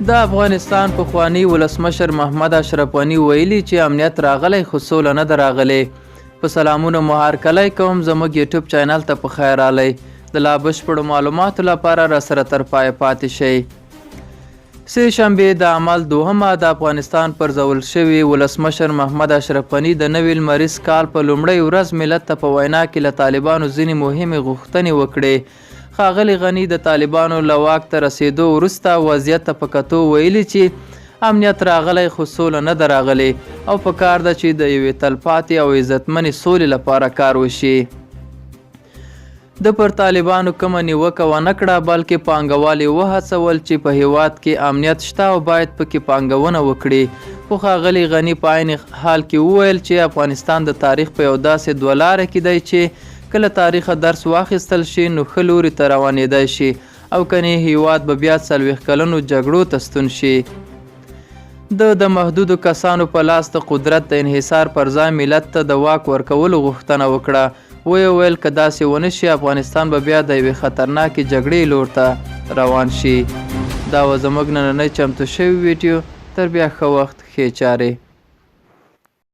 د افغانستان پخوانی ولسمشر محمد اشرف غني ویلي چې امنیت راغلی خو سوله نه ده راغلی. په سلامونه مو هرکلی کوم، زموږ یوټیوب چینل ته په خیر راغلی. د لا بشپړو معلوماتو لپاره راسره تر پایه پاتې شئ. سه شنبې د عمل دوهمه د افغانستان پرځول شوي ولسمشر محمد اشرف غني د نوي لمریز کال په لومړۍ ورځ ملت ته په وینا کې له طالبانو ځینې مهمې غوښتنې وکړې. ښاغلي غني د طالبانو له واک ته رسېدو وروسته وضعیت ته په کتو ویلي چې امنیت راغلی خو سوله نه ده راغلی او پکار ده چې د یوې تلپاتې او عزتمنې سولې لپاره کار وشي. د پر طالبانو کومه نیوکه ونه کړه بلکې پانګوال یې وهڅول چې په هیواد کې امنیت شته او باید پکې پانګونه وکړي. خو ښاغلي غني په عین حال کې وویل چې افغانستان د تاریخ په یو داسې دوه لاره کې دی چې کله تاریخ درس واخیستل شي نو ښه لوري ته روانېدی شي او کنې هیواد به بیا 40 کلنو جګړو ته ستون شي. د محدودو کسانو په لاس د قدرت د انحصار پر ځای ملت ته د واک ورکولو غوښتنه وکړه. ویې ویل که داسې ونه شي افغانستان به بیا د یوې خطرناکې جګړې لور ته روان شي. دا و زموږ نننی چمتو شوی ویډیو. تر بیا ښه وخت ښې چارې.